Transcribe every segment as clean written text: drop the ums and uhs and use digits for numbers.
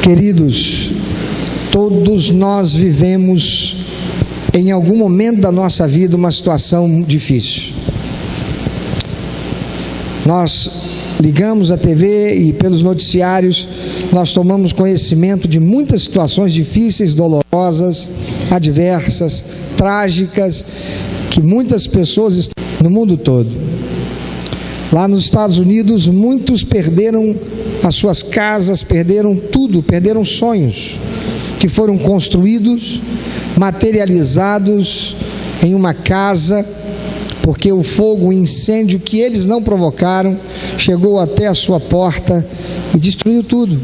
Queridos, todos nós vivemos em algum momento da nossa vida uma situação difícil. Nós ligamos a TV e pelos noticiários nós tomamos conhecimento de muitas situações difíceis, dolorosas, adversas, trágicas, que muitas pessoas estão no mundo todo. Lá nos Estados Unidos, muitos perderam as suas casas, perderam tudo, perderam sonhos que foram construídos, materializados em uma casa, porque o fogo, o incêndio que eles não provocaram, chegou até a sua porta e destruiu tudo.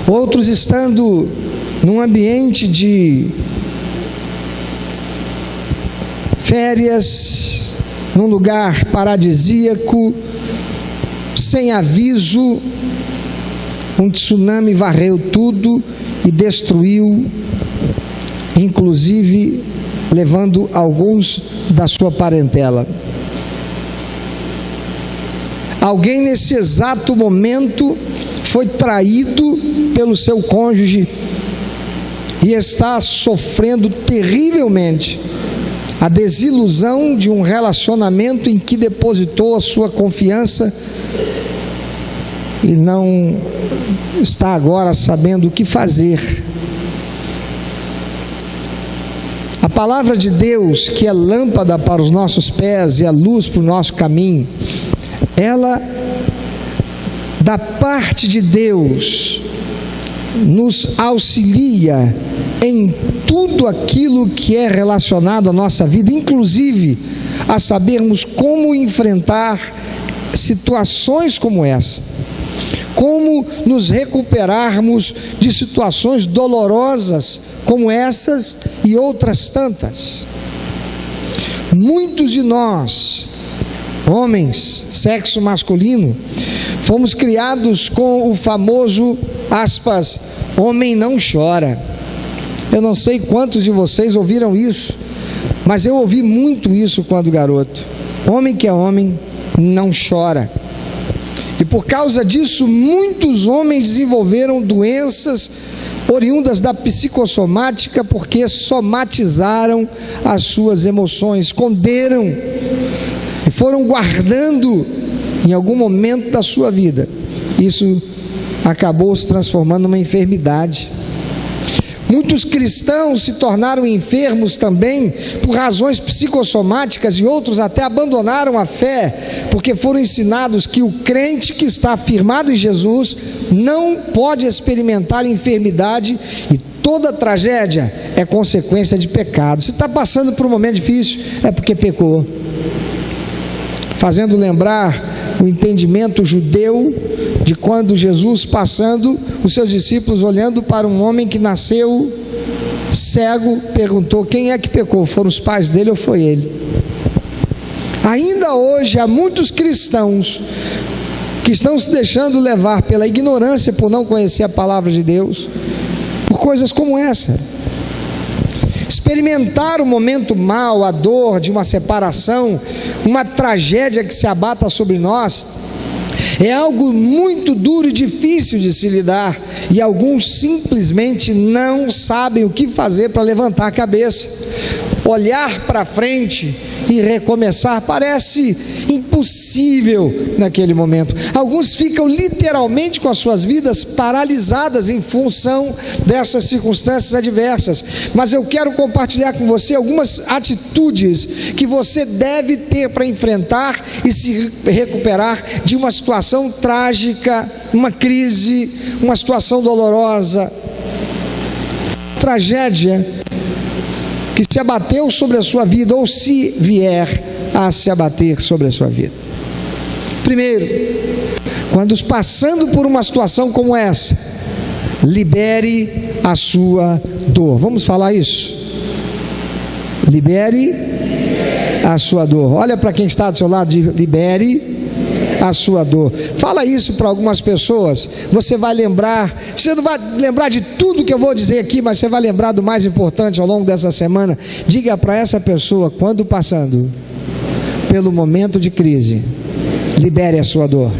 Outros estando num ambiente de férias, num lugar paradisíaco, sem aviso, um tsunami varreu tudo e destruiu, inclusive levando alguns da sua parentela. Alguém nesse exato momento foi traído pelo seu cônjuge e está sofrendo terrivelmente a desilusão de um relacionamento em que depositou a sua confiança e não está agora sabendo o que fazer. A palavra de Deus, que é lâmpada para os nossos pés e a luz para o nosso caminho, ela, da parte de Deus, nos auxilia em tudo aquilo que é relacionado à nossa vida, inclusive a sabermos como enfrentar situações como essa, como nos recuperarmos de situações dolorosas como essas e outras tantas. Muitos de nós, homens, sexo masculino, fomos criados com o famoso, aspas, homem não chora. Eu não sei quantos de vocês ouviram isso, mas eu ouvi muito isso quando garoto. Homem que é homem não chora. E por causa disso, muitos homens desenvolveram doenças oriundas da psicossomática, porque somatizaram as suas emoções, esconderam e foram guardando em algum momento da sua vida. Isso acabou se transformando numa enfermidade. Muitos cristãos se tornaram enfermos também por razões psicossomáticas e outros até abandonaram a fé, porque foram ensinados que o crente que está firmado em Jesus não pode experimentar enfermidade e toda tragédia é consequência de pecado. Se está passando por um momento difícil, é porque pecou. Fazendo lembrar o entendimento judeu de quando Jesus passando, os seus discípulos olhando para um homem que nasceu cego, perguntou: quem é que pecou? Foram os pais dele ou foi ele? Ainda hoje há muitos cristãos que estão se deixando levar pela ignorância, por não conhecer a palavra de Deus, por coisas como essa. Experimentar o momento mau, a dor de uma separação, uma tragédia que se abata sobre nós, é algo muito duro e difícil de se lidar, e alguns simplesmente não sabem o que fazer para levantar a cabeça. Olhar para frente e recomeçar parece impossível naquele momento. Alguns ficam literalmente com as suas vidas paralisadas em função dessas circunstâncias adversas. Mas eu quero compartilhar com você algumas atitudes que você deve ter para enfrentar e se recuperar de uma situação trágica, uma crise, uma situação dolorosa, tragédia que se abateu sobre a sua vida, ou se vier a se abater sobre a sua vida. Primeiro, quando passando por uma situação como essa, libere a sua dor. Vamos falar isso? Libere a sua dor. Olha para quem está do seu lado, libere a sua dor. Fala isso para algumas pessoas. Você vai lembrar, você não vai lembrar de tudo que eu vou dizer aqui, mas você vai lembrar do mais importante ao longo dessa semana. Diga para essa pessoa, quando passando pelo momento de crise, libere a sua dor.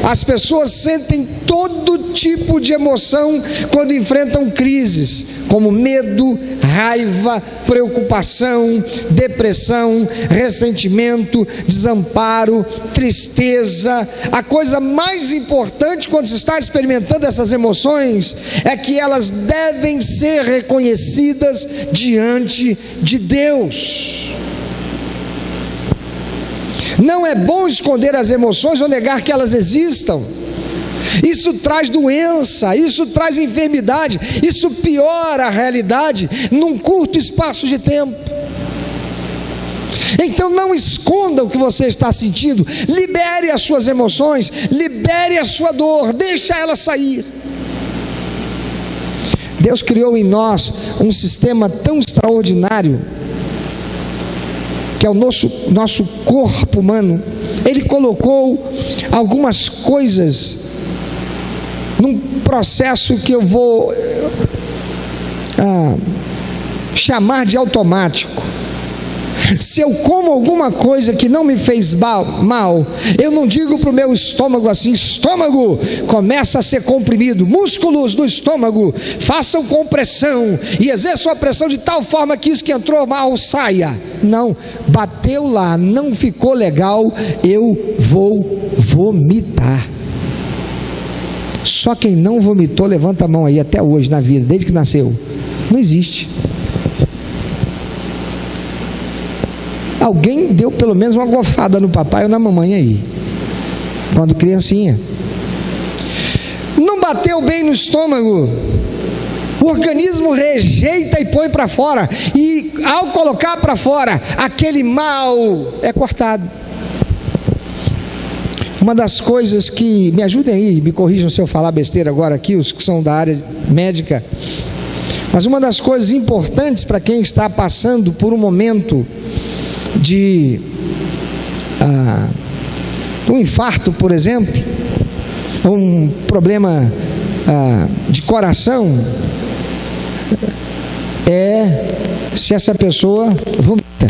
As pessoas sentem todo tipo de emoção quando enfrentam crises, como medo, raiva, preocupação, depressão, ressentimento, desamparo, tristeza. A coisa mais importante quando se está experimentando essas emoções é que elas devem ser reconhecidas diante de Deus. Não é bom esconder as emoções ou negar que elas existam. Isso traz doença, isso traz enfermidade, isso piora a realidade num curto espaço de tempo. Então não esconda o que você está sentindo, libere as suas emoções, libere a sua dor, deixa ela sair. Deus criou em nós um sistema tão extraordinário, que é o nosso corpo humano. Ele colocou algumas coisas num processo que eu vou chamar de automático. Se eu como alguma coisa que não me fez mal, eu não digo para o meu estômago assim: estômago, começa a ser comprimido, músculos do estômago, façam compressão e exerçam a pressão de tal forma que isso que entrou mal saia. Não, bateu lá, não ficou legal, eu vou vomitar. Só quem não vomitou, levanta a mão aí até hoje na vida, desde que nasceu. Não existe. Alguém deu pelo menos uma gofada no papai ou na mamãe aí, quando criancinha. Não bateu bem no estômago, o organismo rejeita e põe para fora, e ao colocar para fora, aquele mal é cortado. Uma das coisas que, me ajudem aí, me corrijam se eu falar besteira agora aqui, os que são da área médica, mas uma das coisas importantes para quem está passando por um momento de um infarto, por exemplo, um problema de coração, é se essa pessoa vomita.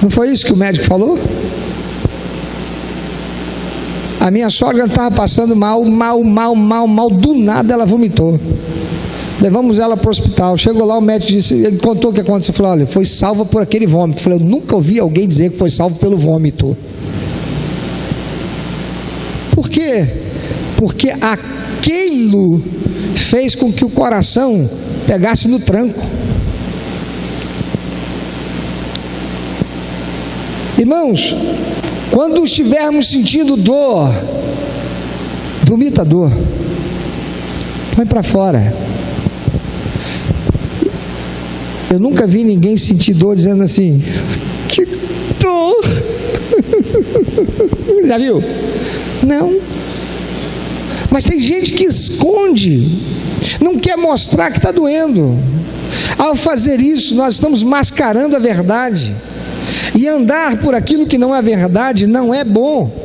Não foi isso que o médico falou? A minha sogra estava passando mal, do nada ela vomitou. Levamos ela para o hospital. Chegou lá, o médico disse, ele contou o que aconteceu. Falou: olha, foi salva por aquele vômito. Eu falei: eu nunca ouvi alguém dizer que foi salvo pelo vômito. Por quê? Porque aquilo fez com que o coração pegasse no tranco. Irmãos, quando estivermos sentindo dor, vomita a dor, põe para fora. Eu nunca vi ninguém sentir dor dizendo assim: que dor. Já viu? Não. Mas tem gente que esconde, não quer mostrar que está doendo. Ao fazer isso, nós estamos mascarando a verdade. E andar por aquilo que não é verdade não é bom.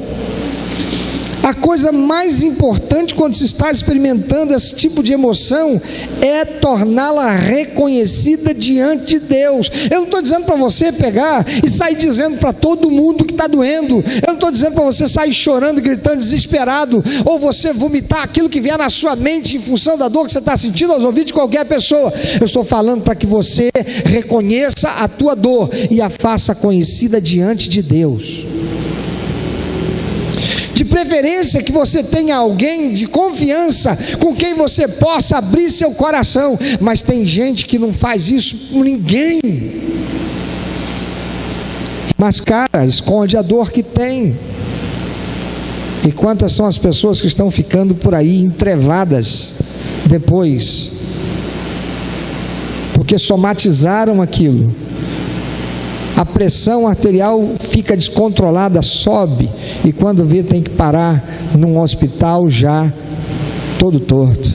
A coisa mais importante quando se está experimentando esse tipo de emoção é torná-la reconhecida diante de Deus. Eu não estou dizendo para você pegar e sair dizendo para todo mundo que está doendo. Eu não estou dizendo para você sair chorando, gritando, desesperado, ou você vomitar aquilo que vier na sua mente em função da dor que você está sentindo aos ouvidos de qualquer pessoa. Eu estou falando para que você reconheça a tua dor e a faça conhecida diante de Deus. De preferência que você tenha alguém de confiança com quem você possa abrir seu coração. Mas tem gente que não faz isso com ninguém. Mascara, esconde a dor que tem. E quantas são as pessoas que estão ficando por aí entrevadas depois, porque somatizaram aquilo. A pressão arterial fica descontrolada, sobe, e quando vê tem que parar num hospital já todo torto.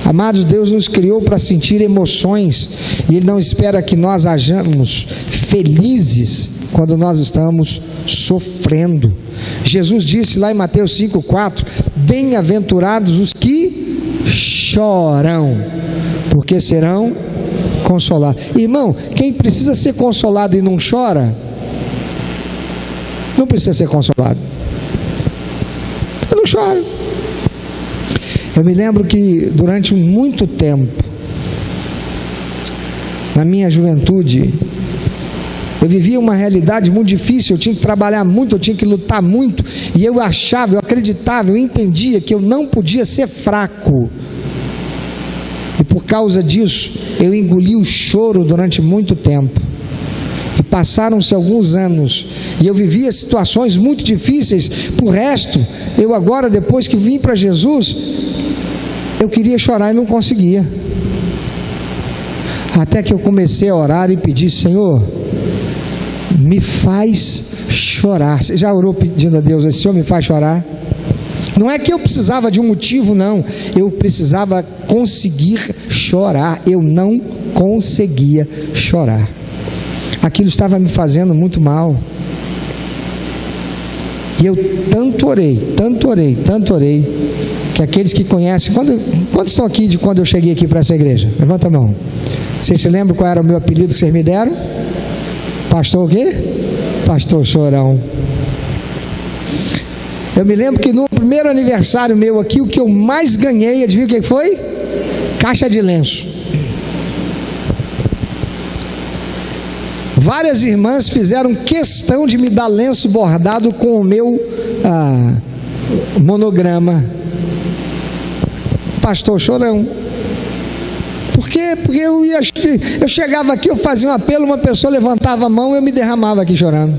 Amados, Deus nos criou para sentir emoções, e Ele não espera que nós hajamos felizes quando nós estamos sofrendo. Jesus disse lá em Mateus 5,4: bem-aventurados os que choram, porque serão consolados. Irmão, quem precisa ser consolado e não chora, não precisa ser consolado. Eu não choro. Eu me lembro que durante muito tempo, na minha juventude, eu vivia uma realidade muito difícil, eu tinha que trabalhar muito, eu tinha que lutar muito, e eu achava, eu acreditava, eu entendia que eu não podia ser fraco, e por causa disso, eu engoli o choro durante muito tempo, e passaram-se alguns anos, e eu vivia situações muito difíceis. Por resto, eu agora, depois que vim para Jesus, eu queria chorar e não conseguia, até que eu comecei a orar e pedir: Senhor, me faz chorar. Você já orou pedindo a Deus: Senhor, me faz chorar? Não é que eu precisava de um motivo, não, eu precisava conseguir chorar, eu não conseguia chorar, aquilo estava me fazendo muito mal, e eu tanto orei, que aqueles que conhecem, quantos estão aqui de quando eu cheguei aqui para essa igreja? Levanta a mão. Vocês se lembram qual era o meu apelido que vocês me deram? Pastor o quê? Pastor Chorão. Eu me lembro que no primeiro aniversário meu aqui, o que eu mais ganhei, adivinha o que foi? Caixa de lenço. Várias irmãs fizeram questão de me dar lenço bordado com o meu monograma. Pastor Chorão. Por quê? Porque eu chegava aqui, eu fazia um apelo, uma pessoa levantava a mão, eu me derramava aqui chorando.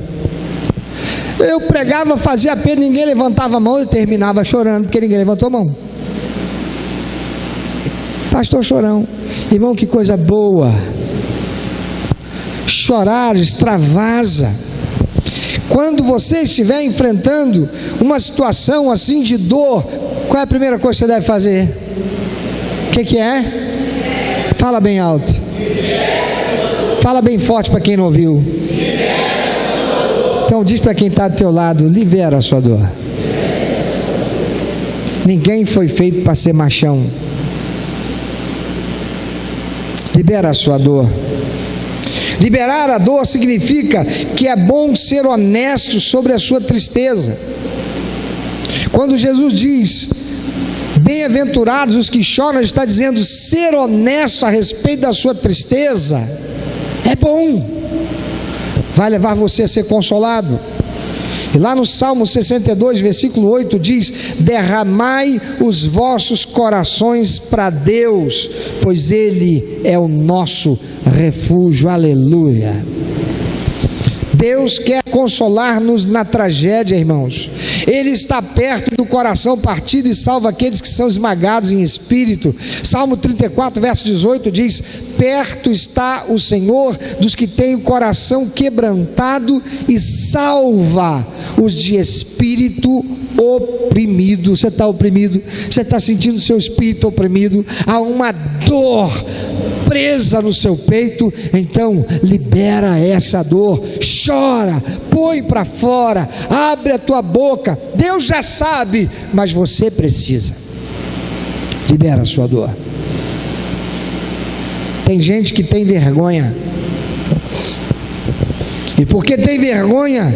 Eu pregava, fazia apelo, ninguém levantava a mão, eu terminava chorando, porque ninguém levantou a mão. Pastor Chorão. Irmão, que coisa boa. Chorar extravasa. Quando você estiver enfrentando uma situação assim de dor, qual é a primeira coisa que você deve fazer? O que é? Fala bem alto. Fala bem forte para quem não ouviu. Então diz para quem está do teu lado: libera a sua dor. Ninguém foi feito para ser machão. Libera a sua dor. Liberar a dor significa que é bom ser honesto sobre a sua tristeza. Quando Jesus diz: bem-aventurados os que choram, ele está dizendo: ser honesto a respeito da sua tristeza é bom, vai levar você a ser consolado. E lá no Salmo 62, versículo 8 diz: derramai os vossos corações para Deus, pois Ele é o nosso refúgio. Aleluia. Deus quer consolar-nos na tragédia, irmãos. Ele está perto do coração partido e salva aqueles que são esmagados em espírito. Salmo 34, verso 18 diz: perto está o Senhor dos que têm o coração quebrantado e salva os de espírito oprimido. Você está oprimido? Você está sentindo o seu espírito oprimido? Há uma dor presa no seu peito? Então libera essa dor, chora, põe para fora, abre a tua boca. Deus já sabe, mas você precisa. Libera a sua dor. Tem gente que tem vergonha, e porque tem vergonha,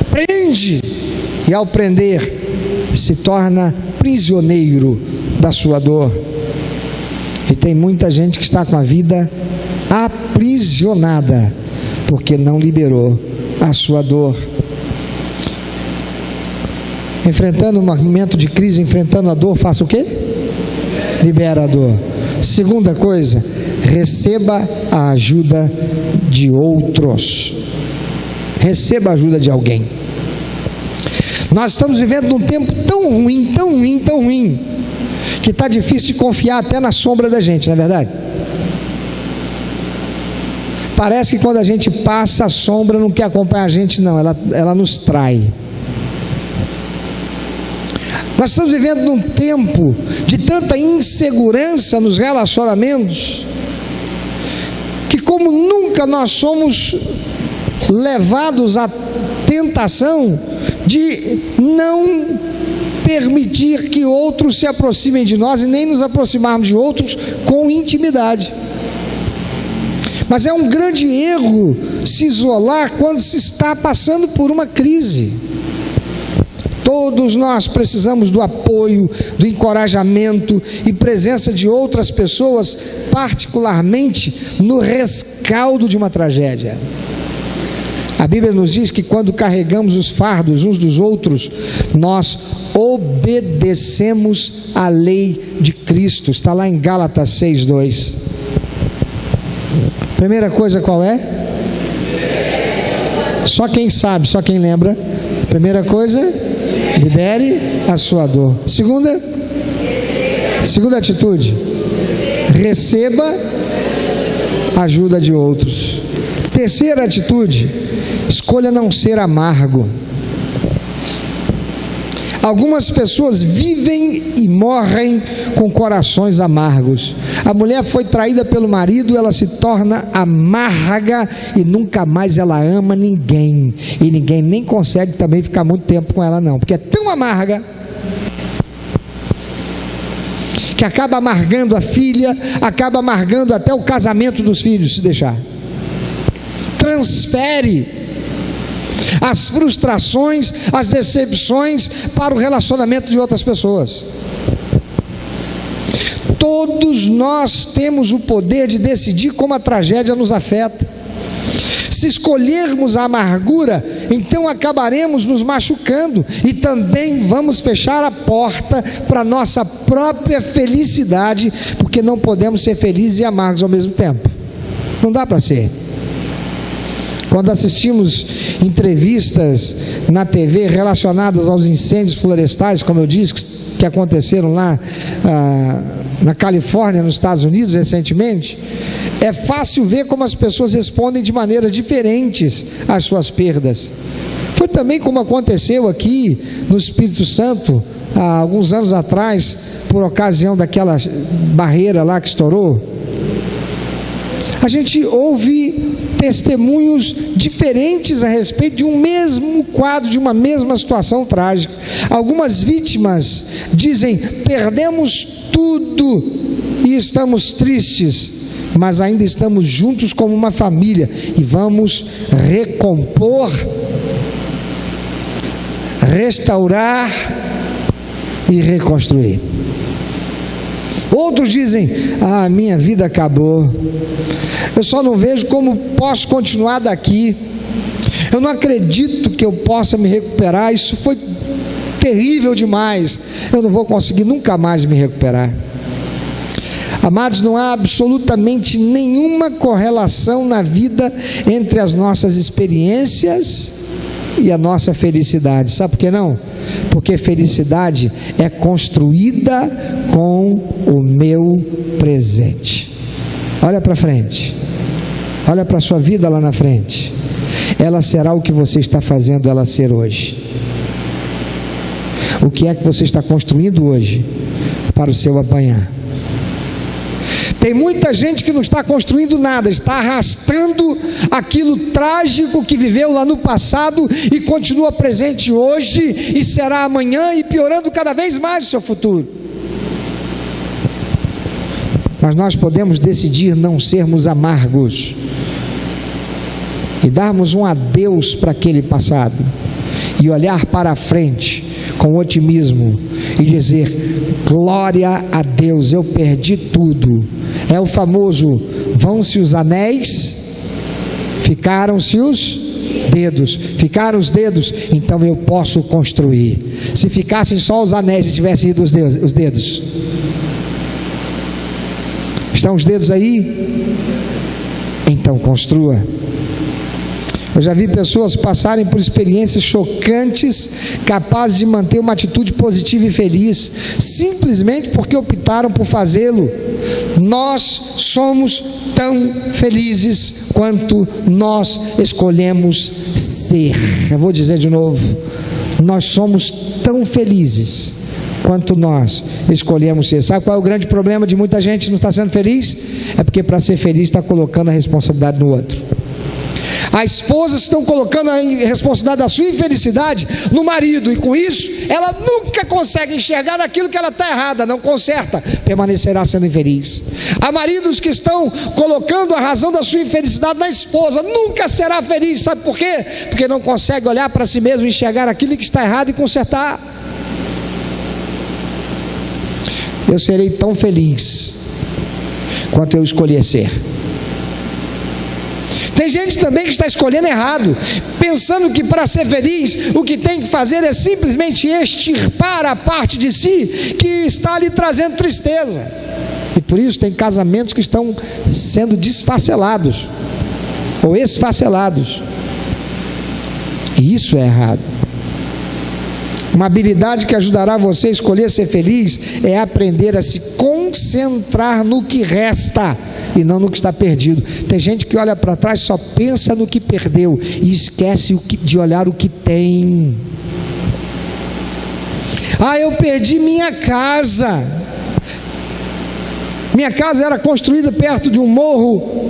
prende, e ao prender se torna prisioneiro da sua dor. E tem muita gente que está com a vida aprisionada porque não liberou a sua dor. Enfrentando um momento de crise, enfrentando a dor, faça o quê? Libera a dor. Segunda coisa, receba a ajuda de outros. Receba a ajuda de alguém. Nós estamos vivendo num tempo tão ruim, que está difícil de confiar até na sombra da gente, não é verdade? Parece que quando a gente passa, a sombra não quer acompanhar a gente, não, ela nos trai. Nós estamos vivendo num tempo de tanta insegurança nos relacionamentos, que como nunca nós somos levados à tentação de não permitir que outros se aproximem de nós e nem nos aproximarmos de outros com intimidade. Mas é um grande erro se isolar quando se está passando por uma crise. Todos nós precisamos do apoio, do encorajamento e presença de outras pessoas, particularmente no rescaldo de uma tragédia. A Bíblia nos diz que quando carregamos os fardos uns dos outros, nós obedecemos à lei de Cristo. Está lá em Gálatas 6:2. Primeira coisa qual é? Só quem sabe, só quem lembra. Primeira coisa, libere a sua dor. Segunda atitude, receba a ajuda de outros. Terceira atitude, escolha não ser amargo. Algumas pessoas vivem e morrem com corações amargos. A mulher foi traída pelo marido, ela se torna amarga e nunca mais ela ama ninguém. E ninguém nem consegue também ficar muito tempo com ela não, porque é tão amarga que acaba amargando a filha, acaba amargando até o casamento dos filhos, se deixar. Transfere as frustrações, as decepções para o relacionamento de outras pessoas. Todos nós temos o poder de decidir como a tragédia nos afeta. Se escolhermos a amargura, então acabaremos nos machucando e também vamos fechar a porta para a nossa própria felicidade, porque não podemos ser felizes e amargos ao mesmo tempo. Não dá para ser. Quando assistimos entrevistas na TV relacionadas aos incêndios florestais, como eu disse, que aconteceram lá na Califórnia, nos Estados Unidos, recentemente, é fácil ver como as pessoas respondem de maneiras diferentes às suas perdas. Foi também como aconteceu aqui no Espírito Santo, há alguns anos atrás, por ocasião daquela barreira lá que estourou. A gente ouve testemunhos diferentes a respeito de um mesmo quadro, de uma mesma situação trágica. Algumas vítimas dizem: perdemos tudo e estamos tristes, mas ainda estamos juntos como uma família e vamos recompor, restaurar e reconstruir. Outros dizem: minha vida acabou, eu só não vejo como posso continuar daqui, eu não acredito que eu possa me recuperar, isso foi terrível demais, eu não vou conseguir nunca mais me recuperar. Amados, não há absolutamente nenhuma correlação na vida entre as nossas experiências e a nossa felicidade. Sabe por que não? Porque felicidade é construída com o meu presente. Olha para frente, olha para a sua vida lá na frente. Ela será o que você está fazendo ela ser hoje. O que é que você está construindo hoje para o seu amanhã? Tem muita gente que não está construindo nada, está arrastando aquilo trágico que viveu lá no passado e continua presente hoje e será amanhã, e piorando cada vez mais o seu futuro. Mas nós podemos decidir não sermos amargos e darmos um adeus para aquele passado e olhar para a frente com otimismo e dizer: glória a Deus, eu perdi tudo. É o famoso: vão-se os anéis, ficaram-se os dedos. Ficaram os dedos, então eu posso construir. Se ficassem só os anéis e tivessem ido os dedos. Estão os dedos aí? Então construa. Eu já vi pessoas passarem por experiências chocantes, capazes de manter uma atitude positiva e feliz, simplesmente porque optaram por fazê-lo. Nós somos tão felizes quanto nós escolhemos ser. Eu vou dizer de novo: nós somos tão felizes quanto nós escolhemos ser. Sabe qual é o grande problema de muita gente que não está sendo feliz? É porque para ser feliz está colocando a responsabilidade no outro. As esposas estão colocando a responsabilidade da sua infelicidade no marido, e com isso ela nunca consegue enxergar aquilo que ela está errada, não conserta, permanecerá sendo infeliz. Há maridos que estão colocando a razão da sua infelicidade na esposa, nunca será feliz. Sabe por quê? Porque não consegue olhar para si mesmo, enxergar aquilo que está errado e consertar. Eu serei tão feliz quanto eu escolher ser. Tem gente também que está escolhendo errado, pensando que para ser feliz o que tem que fazer é simplesmente extirpar a parte de si que está lhe trazendo tristeza. E por isso tem casamentos que estão sendo desfacelados ou esfacelados, e isso é errado. Uma habilidade que ajudará você a escolher ser feliz é aprender a se concentrar no que resta e não no que está perdido. Tem gente que olha para trás, só pensa no que perdeu e esquece de olhar o que tem. Eu perdi minha casa. Minha casa era construída perto de um morro.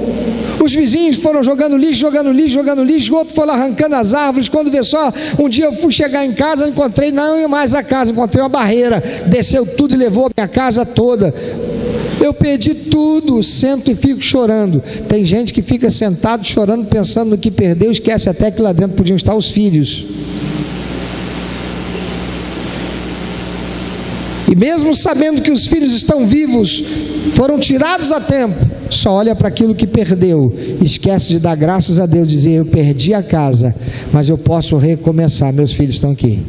Os vizinhos foram jogando lixo, o outro foi lá arrancando as árvores. Quando vê só, um dia eu fui chegar em casa, não encontrei não mais a casa, encontrei uma barreira, desceu tudo e levou a minha casa toda. Eu perdi tudo, sento e fico chorando. Tem gente que fica sentado chorando, pensando no que perdeu, esquece até que lá dentro podiam estar os filhos. E mesmo sabendo que os filhos estão vivos, foram tirados a tempo, só olha para aquilo que perdeu, esquece de dar graças a Deus, dizer: eu perdi a casa, mas eu posso recomeçar, meus filhos estão aqui.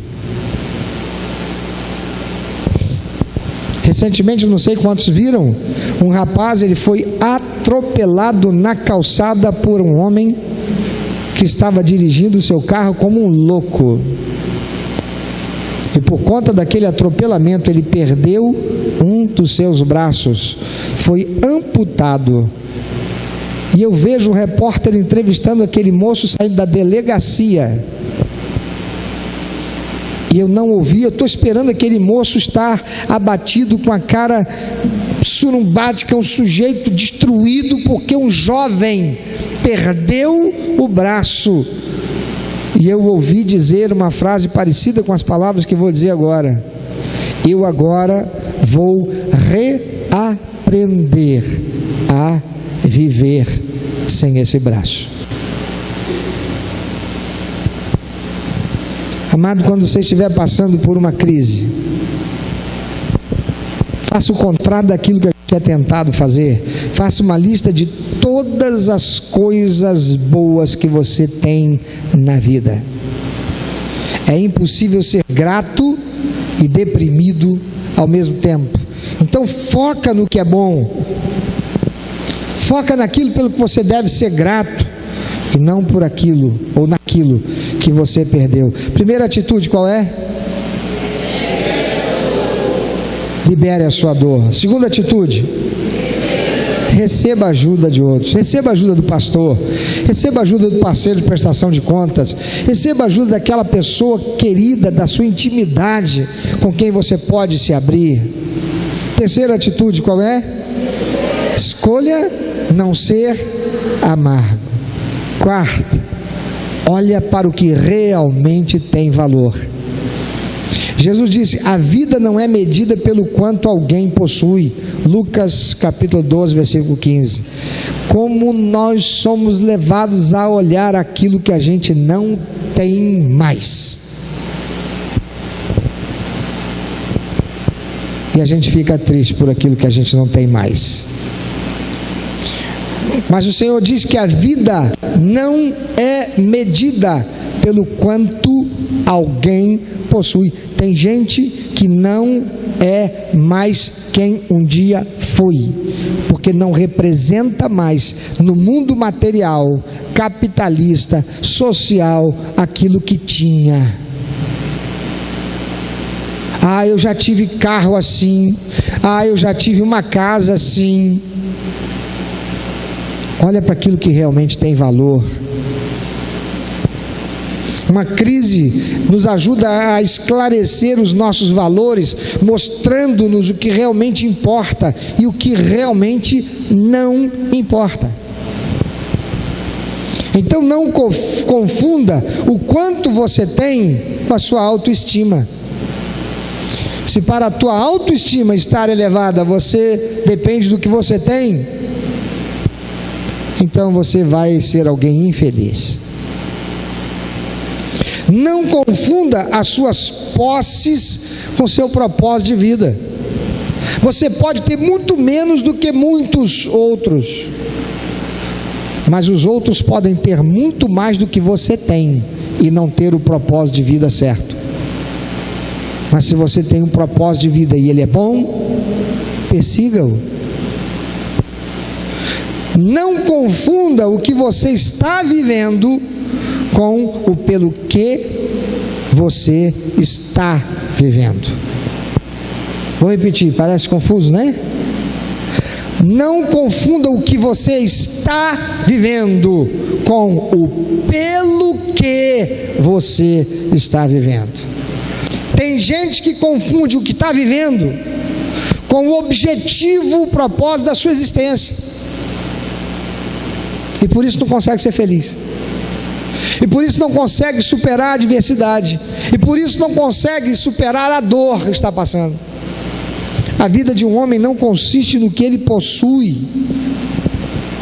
Recentemente, não sei quantos viram, um rapaz, ele foi atropelado na calçada por um homem que estava dirigindo o seu carro como um louco. E por conta daquele atropelamento, ele perdeu um dos seus braços, foi amputado. E eu vejo um repórter entrevistando aquele moço saindo da delegacia. E eu não ouvi, eu estou esperando aquele moço estar abatido, com a cara surumbática, um sujeito destruído, porque um jovem perdeu o braço. E eu ouvi dizer uma frase parecida com as palavras que vou dizer agora: eu agora vou reaprender a viver sem esse braço. Amado, quando você estiver passando por uma crise, faça o contrário daquilo que a gente é tentado fazer. Faça uma lista de todas as coisas boas que você tem na vida. É impossível ser grato e deprimido ao mesmo tempo. Então foca no que é bom, foca naquilo pelo que você deve ser grato, e não por aquilo ou naquilo que você perdeu. Primeira atitude qual é? Libere a sua dor. Segunda atitude: receba ajuda de outros. Receba ajuda do pastor, receba ajuda do parceiro de prestação de contas, receba ajuda daquela pessoa querida, da sua intimidade, com quem você pode se abrir. Terceira atitude qual é? Escolha não ser amargo. Quarta, olha para o que realmente tem valor. Jesus disse: a vida não é medida pelo quanto alguém possui. Lucas capítulo 12, versículo 15. Como nós somos levados a olhar aquilo que a gente não tem mais, e a gente fica triste por aquilo que a gente não tem mais. Mas o Senhor diz que a vida não é medida pelo quanto alguém possui. Tem gente que não é mais quem um dia foi, porque não representa mais no mundo material, capitalista, social, aquilo que tinha. Eu já tive carro assim, eu já tive uma casa assim. Olha para aquilo que realmente tem valor. Uma crise nos ajuda a esclarecer os nossos valores, mostrando-nos o que realmente importa e o que realmente não importa. Então não confunda o quanto você tem com a sua autoestima. Se para a tua autoestima estar elevada, você depende do que você tem, então você vai ser alguém infeliz. Não confunda as suas posses com seu propósito de vida. Você pode ter muito menos do que muitos outros, mas os outros podem ter muito mais do que você tem e não ter o propósito de vida certo. Mas se você tem um propósito de vida e ele é bom, persiga-o. Não confunda o que você está vivendo com o pelo que você está vivendo. Vou repetir, parece confuso, né? Não confunda o que você está vivendo com o pelo que você está vivendo. Tem gente que confunde o que está vivendo com o objetivo, o propósito da sua existência, e por isso não consegue ser feliz, e por isso não consegue superar a adversidade, e por isso não consegue superar a dor que está passando. A vida de um homem não consiste no que ele possui,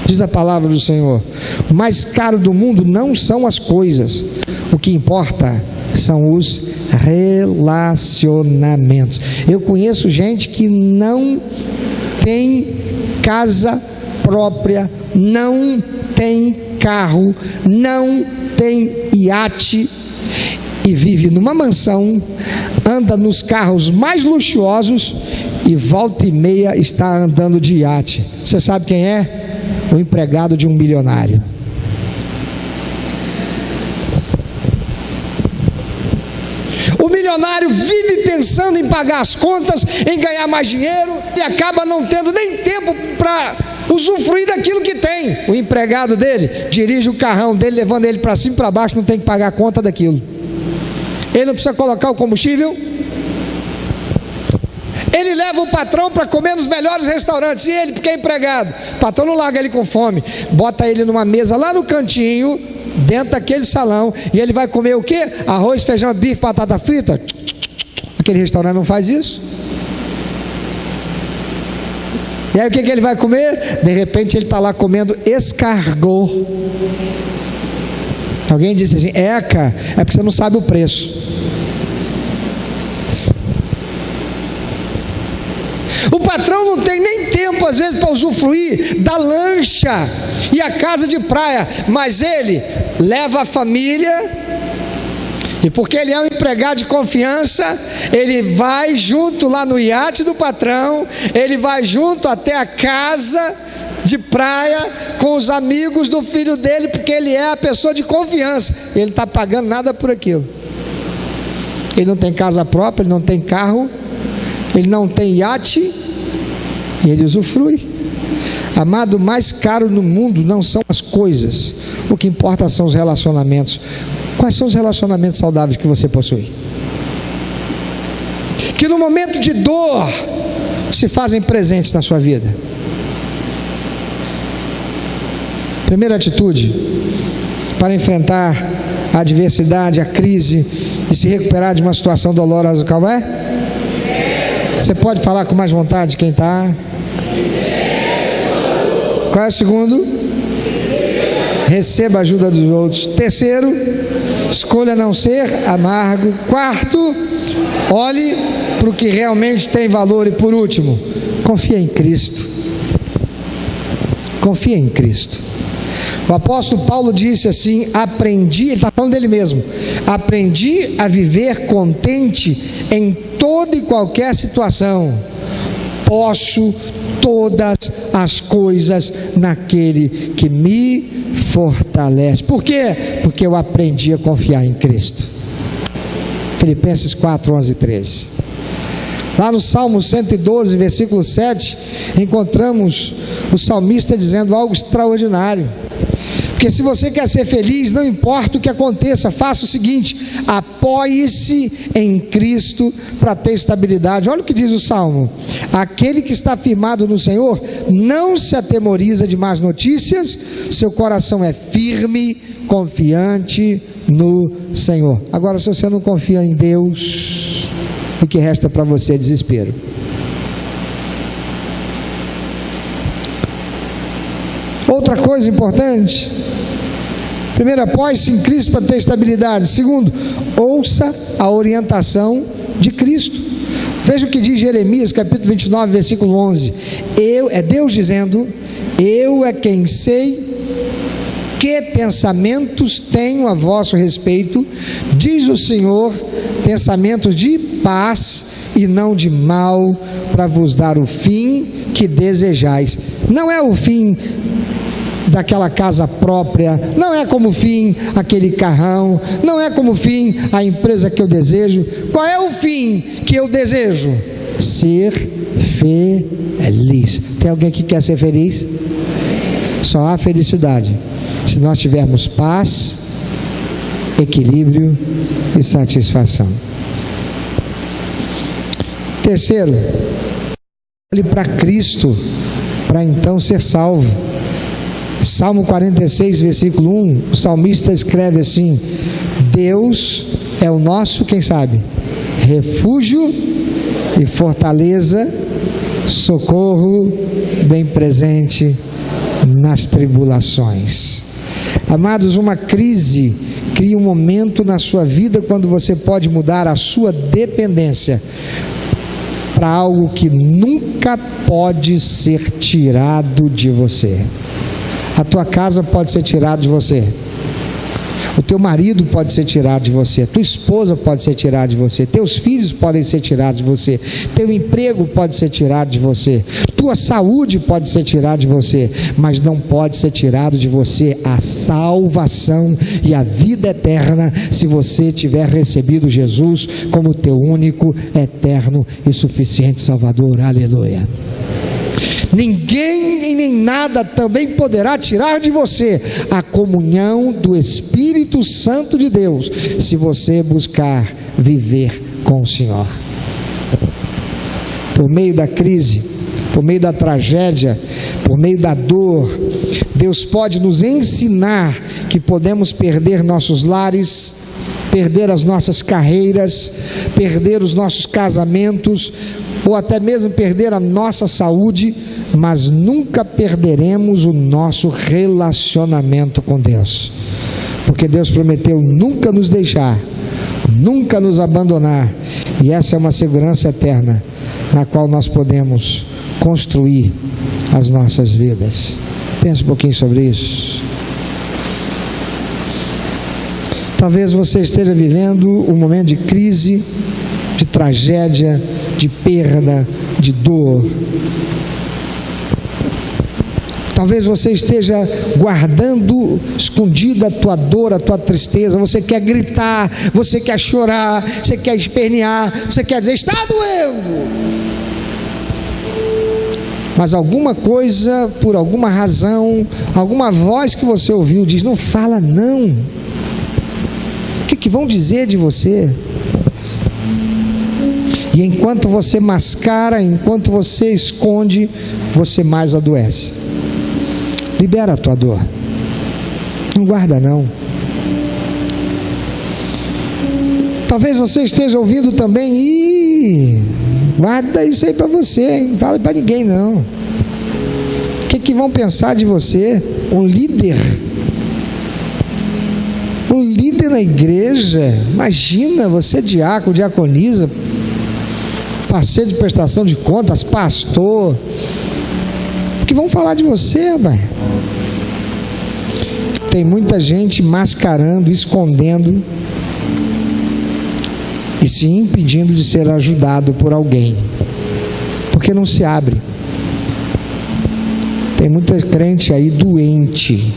diz a palavra do Senhor. O mais caro do mundo não são as coisas, o que importa são os relacionamentos. Eu conheço gente que não tem casa própria, não tem carro, não tem iate e vive numa mansão, anda nos carros mais luxuosos e volta e meia está andando de iate. Você sabe quem é? O empregado de um milionário. O milionário vive pensando em pagar as contas, em ganhar mais dinheiro, e acaba não tendo nem tempo para usufruir daquilo que tem. O empregado dele dirige o carrão dele, levando ele para cima e para baixo, não tem que pagar a conta daquilo. Ele não precisa colocar o combustível. Ele leva o patrão para comer nos melhores restaurantes, e ele, porque é empregado, o patrão não larga ele com fome, bota ele numa mesa lá no cantinho, dentro daquele salão, e ele vai comer o quê? Arroz, feijão, bife, batata frita. Aquele restaurante não faz isso. E aí o que ele vai comer? De repente ele está lá comendo escargot. Alguém disse assim: eca, é porque você não sabe o preço. O patrão não tem nem tempo às vezes para usufruir da lancha e a casa de praia, mas ele leva a família, e porque ele é um empregado de confiança, ele vai junto lá no iate do patrão, ele vai junto até a casa de praia com os amigos do filho dele, porque ele é a pessoa de confiança, ele não está pagando nada por aquilo. Ele não tem casa própria, ele não tem carro, ele não tem iate, e ele usufrui. Amado, o mais caro no mundo não são as coisas, o que importa são os relacionamentos. Quais são os relacionamentos saudáveis que você possui? Que no momento de dor se fazem presentes na sua vida. Primeira atitude para enfrentar a adversidade, a crise e se recuperar de uma situação dolorosa, qual é? Você pode falar com mais vontade quem está? Qual é o segundo? Receba a ajuda dos outros. Terceiro, escolha não ser amargo. Quarto, olhe para o que realmente tem valor. E por último, confia em Cristo. Confia em Cristo. O apóstolo Paulo disse assim: aprendi, ele está falando dele mesmo, aprendi a viver contente em toda e qualquer situação. Posso todas as coisas naquele que me fortalece. Por quê? Porque eu aprendi a confiar em Cristo. Filipenses 4, 11 e 13. Lá no Salmo 112, versículo 7, encontramos o salmista dizendo algo extraordinário. Porque se você quer ser feliz, não importa o que aconteça, faça o seguinte: apoie-se em Cristo para ter estabilidade. Olha o que diz o Salmo: aquele que está firmado no Senhor não se atemoriza de más notícias, seu coração é firme, confiante no Senhor. Agora, se você não confia em Deus, o que resta para você é desespero. Outra coisa importante: primeiro, apoie-se em Cristo para ter estabilidade. Segundo, ouça a orientação de Cristo. Veja o que diz Jeremias, capítulo 29, versículo 11. É Deus dizendo: eu é quem sei que pensamentos tenho a vosso respeito, diz o Senhor, pensamentos de paz e não de mal, para vos dar o fim que desejais. Não é o fim daquela casa própria, não é como fim aquele carrão, não é como fim a empresa que eu desejo. Qual é o fim que eu desejo? Ser feliz. Tem alguém que quer ser feliz? Só há felicidade se nós tivermos paz, equilíbrio e satisfação. Terceiro, olhe para Cristo para então ser salvo. Salmo 46, versículo 1, o salmista escreve assim: Deus é o nosso, quem sabe, refúgio e fortaleza, socorro bem presente nas tribulações. Amados, uma crise cria um momento na sua vida quando você pode mudar a sua dependência para algo que nunca pode ser tirado de você. A tua casa pode ser tirada de você, o teu marido pode ser tirado de você, a tua esposa pode ser tirada de você, teus filhos podem ser tirados de você, teu emprego pode ser tirado de você, tua saúde pode ser tirada de você, mas não pode ser tirado de você a salvação e a vida eterna, se você tiver recebido Jesus como teu único, eterno e suficiente Salvador. Aleluia. Ninguém e nem nada também poderá tirar de você a comunhão do Espírito Santo de Deus, se você buscar viver com o Senhor. Por meio da crise, por meio da tragédia, por meio da dor, Deus pode nos ensinar que podemos perder nossos lares, perder as nossas carreiras, perder os nossos casamentos, ou até mesmo perder a nossa saúde, mas nunca perderemos o nosso relacionamento com Deus, porque Deus prometeu nunca nos deixar, nunca nos abandonar, e essa é uma segurança eterna, na qual nós podemos construir as nossas vidas. Pense um pouquinho sobre isso. Talvez você esteja vivendo um momento de crise, de tragédia, de perda, de dor. Talvez você esteja guardando escondida a tua dor, a tua tristeza. Você quer gritar, você quer chorar, você quer espernear, você quer dizer: está doendo. Mas alguma coisa, por alguma razão, alguma voz que você ouviu diz: não fala não. O que vão dizer de você? E enquanto você mascara, enquanto você esconde, você mais adoece. Libera a tua dor, não guarda não. Talvez você esteja ouvindo também: guarda isso aí para você, hein? Não fala para ninguém não. O que vão pensar de você? Um líder na igreja, imagina, você diácono, diaconisa, parceiro de prestação de contas, pastor, o que vão falar de você, rapaz? Tem muita gente mascarando, escondendo e se impedindo de ser ajudado por alguém, porque não se abre. Tem muita crente aí doente,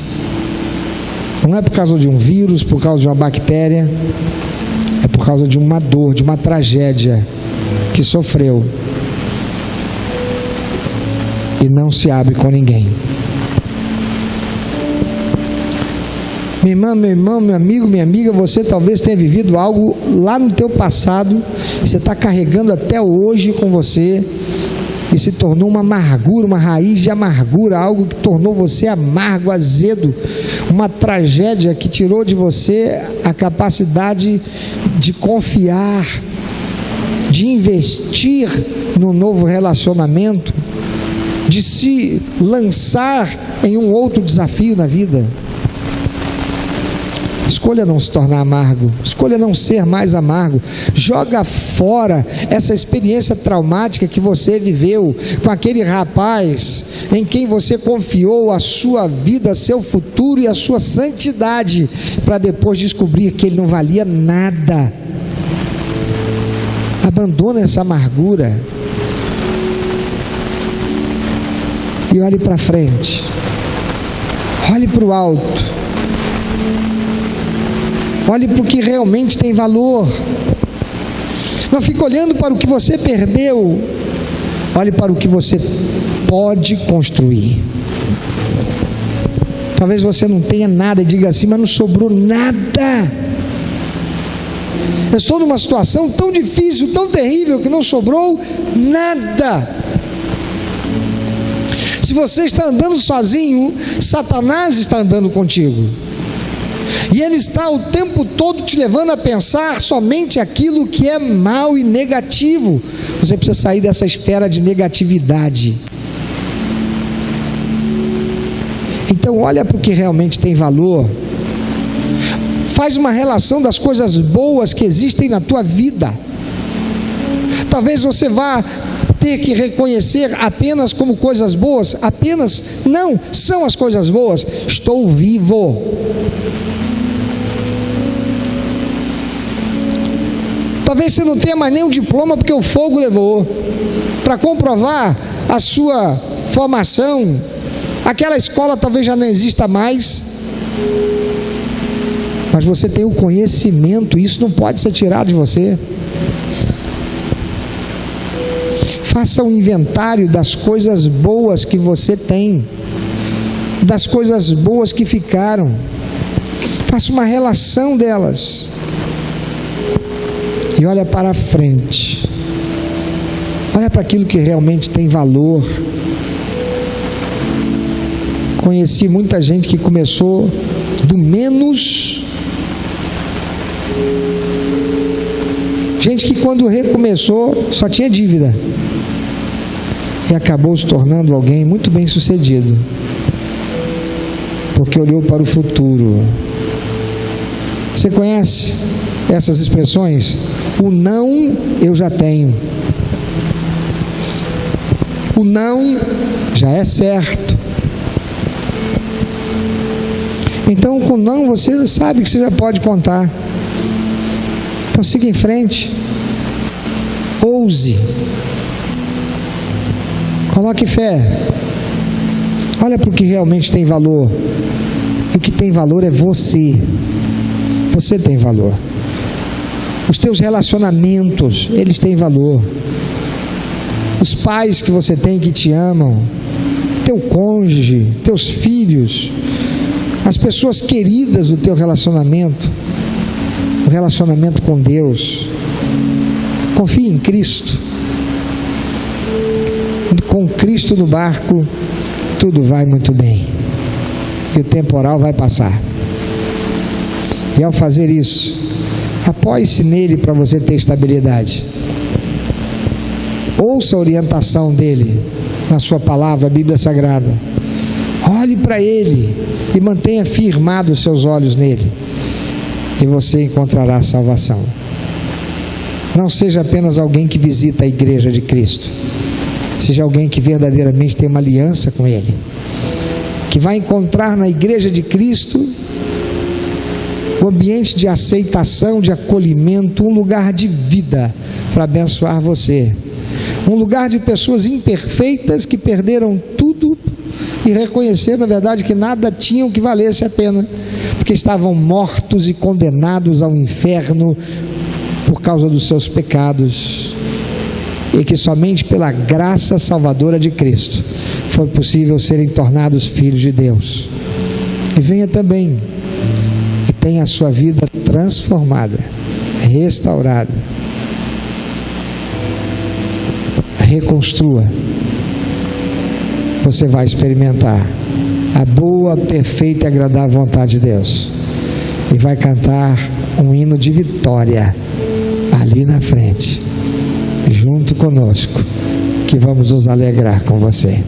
não é por causa de um vírus, por causa de uma bactéria, é por causa de uma dor, de uma tragédia que sofreu e não se abre com ninguém. Minha irmã, meu irmão, meu amigo, minha amiga, você talvez tenha vivido algo lá no teu passado, e você está carregando até hoje com você, e se tornou uma amargura, uma raiz de amargura, algo que tornou você amargo, azedo, uma tragédia que tirou de você a capacidade de confiar, de investir no novo relacionamento, de se lançar em um outro desafio na vida. Escolha não se tornar amargo, escolha não ser mais amargo. Joga fora essa experiência traumática que você viveu com aquele rapaz em quem você confiou a sua vida, seu futuro e a sua santidade, para depois descobrir que ele não valia nada. Abandona essa amargura e olhe para frente, olhe para o alto, olhe para o que realmente tem valor. Não fique olhando para o que você perdeu, olhe para o que você pode construir. Talvez você não tenha nada e diga assim, mas não sobrou nada. Eu estou numa situação tão difícil, tão terrível, que não sobrou nada. Se você está andando sozinho, Satanás está andando contigo. E ele está o tempo todo te levando a pensar somente aquilo que é mal e negativo. Você precisa sair dessa esfera de negatividade. Então olha para o que realmente tem valor. Faz uma relação das coisas boas que existem na tua vida. Talvez você vá ter que reconhecer apenas como coisas boas. Apenas, não, são as coisas boas. Estou vivo. Talvez você não tenha mais nenhum diploma porque o fogo levou. Para comprovar a sua formação, aquela escola talvez já não exista mais. Mas você tem o conhecimento, isso não pode ser tirado de você. Faça um inventário das coisas boas que você tem, das coisas boas que ficaram. Faça uma relação delas. E olha para frente. Olha para aquilo que realmente tem valor. Conheci muita gente que começou do menos. Gente que quando recomeçou só tinha dívida. E acabou se tornando alguém muito bem sucedido. Porque olhou para o futuro. Você conhece essas expressões? O não eu já tenho. O não já é certo. Então com não você sabe que você já pode contar. Então siga em frente. Ouse. Coloque fé. Olha para o que realmente tem valor. O que tem valor é você. Você tem valor. Os teus relacionamentos, eles têm valor. Os pais que você tem que te amam, teu cônjuge, teus filhos, as pessoas queridas do teu relacionamento, o relacionamento com Deus. Confie em Cristo. Com Cristo no barco, tudo vai muito bem. E o temporal vai passar. E ao fazer isso, apoie-se nele para você ter estabilidade. Ouça a orientação dele na sua palavra, a Bíblia Sagrada. Olhe para ele e mantenha firmados os seus olhos nele. E você encontrará salvação. Não seja apenas alguém que visita a igreja de Cristo. Seja alguém que verdadeiramente tem uma aliança com ele. Que vai encontrar na igreja de Cristo um ambiente de aceitação, de acolhimento, um lugar de vida para abençoar você. Um lugar de pessoas imperfeitas que perderam tudo e reconheceram, na verdade, que nada tinham que valesse a pena, porque estavam mortos e condenados ao inferno por causa dos seus pecados, e que somente pela graça salvadora de Cristo foi possível serem tornados filhos de Deus. E venha também tenha a sua vida transformada, restaurada. Reconstrua. Você vai experimentar a boa, perfeita e agradável vontade de Deus. E vai cantar um hino de vitória ali na frente, junto conosco, que vamos nos alegrar com você.